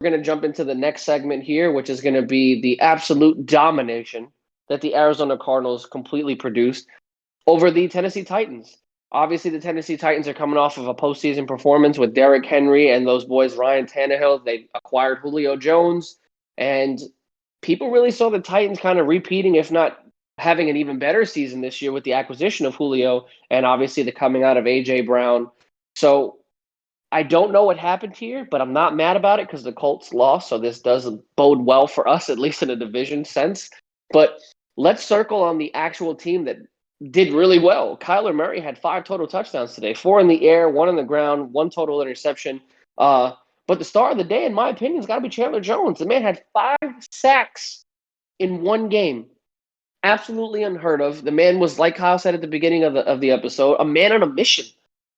We're going to jump into the next segment here, which is going to be the absolute domination that the Arizona Cardinals completely produced over the Tennessee Titans. Obviously, the Tennessee Titans are coming off of a postseason performance with Derrick Henry and those boys, Ryan Tannehill. They acquired Julio Jones, and people really saw the Titans kind of repeating, if not having an even better season this year with the acquisition of Julio and obviously the coming out of A.J. Brown. So I don't know what happened here, but I'm not mad about it because the Colts lost, so this does bode well for us, at least in a division sense. But let's circle on the actual team that did really well. Kyler Murray had 5 total touchdowns today, 4 in the air, 1 on the ground, 1 total interception. But the star of the day, in my opinion, has got to be Chandler Jones. The man had 5 sacks in one game. Absolutely unheard of. The man was, like Kyle said at the beginning of the episode, a man on a mission.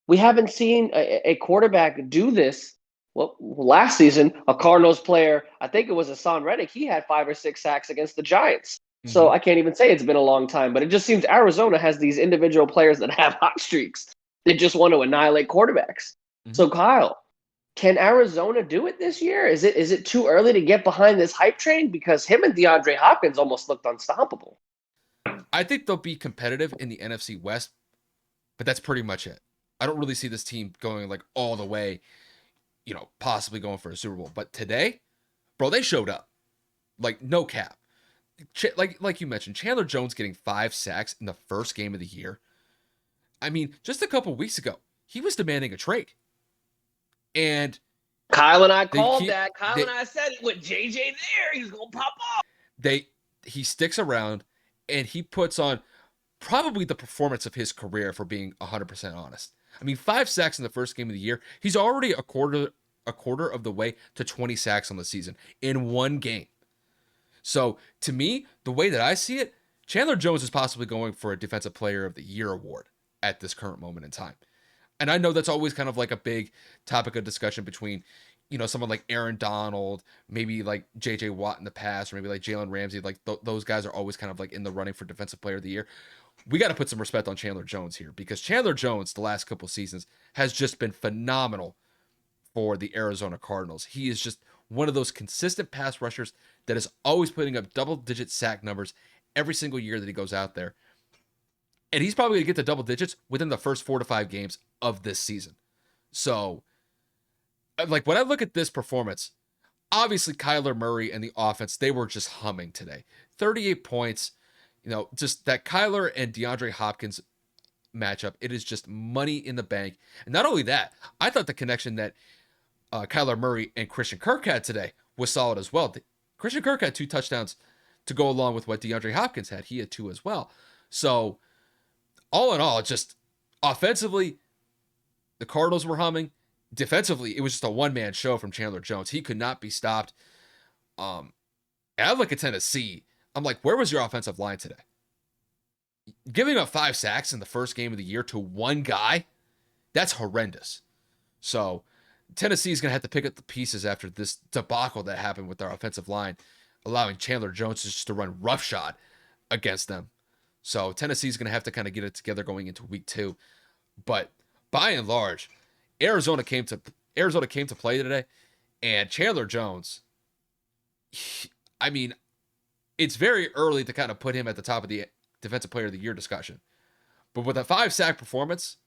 We haven't seen a quarterback do this. Well, last season, a Cardinals player, I think it was Hassan Reddick, he had 5 or 6 sacks against the Giants. So I can't even say it's been a long time, but it just seems Arizona has these individual players that have hot streaks. They just want to annihilate quarterbacks. So Kyle, can Arizona do it this year? Is it too early to get behind this hype train? Because him and DeAndre Hopkins almost looked unstoppable. I think they'll be competitive in the NFC West, but that's pretty much it. I don't really see this team going like all the way, possibly going for a Super Bowl. But today, bro, they showed up. Like, no cap. Like you mentioned, Chandler Jones getting 5 sacks in the first game of the year. I mean, just a couple weeks ago, he was demanding a trade. And Kyle and I called that. Kyle and I said with JJ there, he's going to pop off. He sticks around, and he puts on probably the performance of his career, for being 100% honest. I mean, 5 sacks in the first game of the year. He's already a quarter of the way to 20 sacks on the season in one game. So, to me, the way that I see it, Chandler Jones is possibly going for a Defensive Player of the Year award at this current moment in time. And I know that's always kind of like a big topic of discussion between, someone like Aaron Donald, maybe like J.J. Watt in the past, or maybe like Jalen Ramsey. Like those guys are always kind of like in the running for Defensive Player of the Year. We got to put some respect on Chandler Jones here, because Chandler Jones, the last couple seasons, has just been phenomenal for the Arizona Cardinals. He is just one of those consistent pass rushers that is always putting up double-digit sack numbers every single year that he goes out there. And he's probably going to get to double digits within the first 4 to 5 games of this season. So, like, when I look at this performance, obviously Kyler Murray and the offense, they were just humming today. 38 points. Just that Kyler and DeAndre Hopkins matchup, it is just money in the bank. And not only that, I thought the connection that Kyler Murray and Christian Kirk had today was solid as well. Christian Kirk had 2 touchdowns to go along with what DeAndre Hopkins had. He had 2 as well. So, all in all, just offensively, the Cardinals were humming. Defensively, it was just a one-man show from Chandler Jones. He could not be stopped. And I look at Tennessee, I'm like, where was your offensive line today? Giving up 5 sacks in the first game of the year to one guy, that's horrendous. So Tennessee's going to have to pick up the pieces after this debacle that happened with their offensive line, allowing Chandler Jones just to run roughshod against them. So Tennessee's going to have to kind of get it together going into week 2. But by and large, Arizona came to play today, and Chandler Jones, I mean, it's very early to kind of put him at the top of the Defensive Player of the Year discussion. But with a 5-sack performance,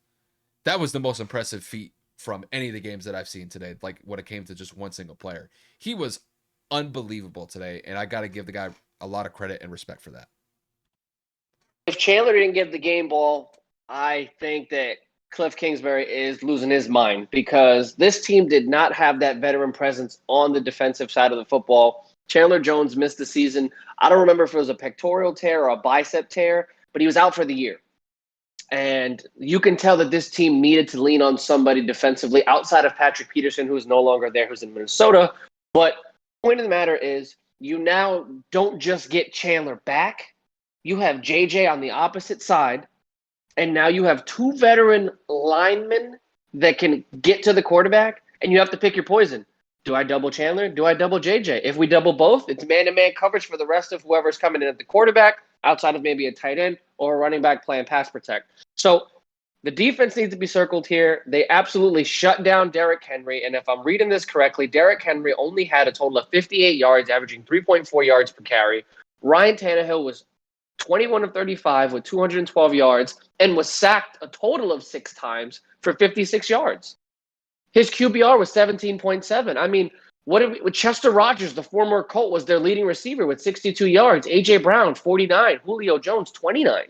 that was the most impressive feat from any of the games that I've seen today, like when it came to just one single player. He was unbelievable today, and I got to give the guy a lot of credit and respect for that. If Chandler didn't get the game ball, I think that Cliff Kingsbury is losing his mind, because this team did not have that veteran presence on the defensive side of the football. Chandler Jones missed the season. I don't remember if it was a pectoral tear or a bicep tear, but he was out for the year. And you can tell that this team needed to lean on somebody defensively outside of Patrick Peterson, who is no longer there, who's in Minnesota. But the point of the matter is, you now don't just get Chandler back. You have JJ on the opposite side, and now you have 2 veteran linemen that can get to the quarterback, and you have to pick your poison. Do I double Chandler? Do I double JJ? If we double both, it's man-to-man coverage for the rest of whoever's coming in at the quarterback, outside of maybe a tight end or a running back playing pass protect. So The defense needs to be circled here. They absolutely shut down Derrick Henry. And if I'm reading this correctly, Derrick Henry only had a total of 58 yards, averaging 3.4 yards per carry. Ryan Tannehill was 21 of 35 with 212 yards and was sacked a total of 6 times for 56 yards. His QBR was 17.7. I mean, with Chester Rogers, the former Colt, was their leading receiver with 62 yards. A.J. Brown, 49. Julio Jones, 29.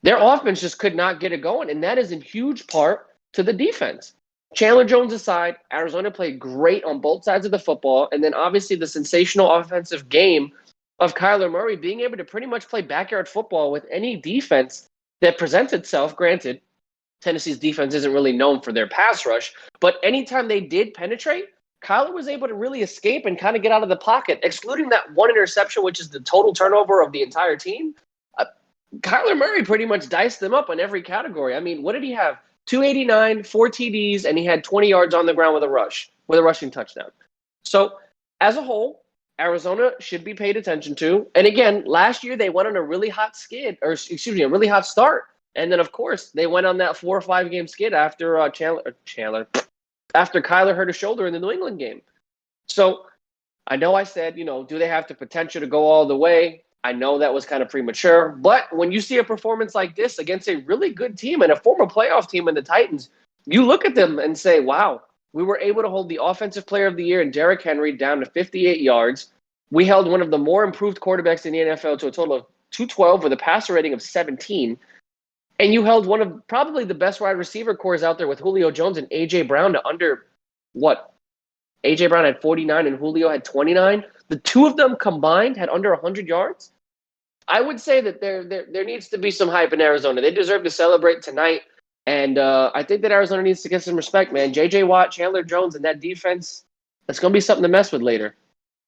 Their offense just could not get it going, and that is in huge part to the defense. Chandler Jones aside, Arizona played great on both sides of the football, and then obviously the sensational offensive game of Kyler Murray being able to pretty much play backyard football with any defense that presents itself. Granted, Tennessee's defense isn't really known for their pass rush, but anytime they did penetrate, Kyler was able to really escape and kind of get out of the pocket, excluding that one interception, which is the total turnover of the entire team. Kyler Murray pretty much diced them up in every category. I mean, what did he have? 289, 4 TDs, and he had 20 yards on the ground with a rushing touchdown. So, as a whole, Arizona should be paid attention to. And again, last year they went on a really hot a really hot start. And then, of course, they went on that 4 or 5 game skid after after Kyler hurt his shoulder in the New England game. So, I know I said, do they have the potential to go all the way? I know that was kind of premature, but when you see a performance like this against a really good team and a former playoff team in the Titans, you look at them and say, wow, we were able to hold the offensive player of the year in Derrick Henry down to 58 yards. We held one of the more improved quarterbacks in the NFL to a total of 212 with a passer rating of 17. And you held one of probably the best wide receiver cores out there with Julio Jones and A.J. Brown to under, what? A.J. Brown had 49 and Julio had 29. The two of them combined had under 100 yards. I would say that there needs to be some hype in Arizona. They deserve to celebrate tonight. And I think that Arizona needs to get some respect, man. J.J. Watt, Chandler Jones, and that defense, that's going to be something to mess with later.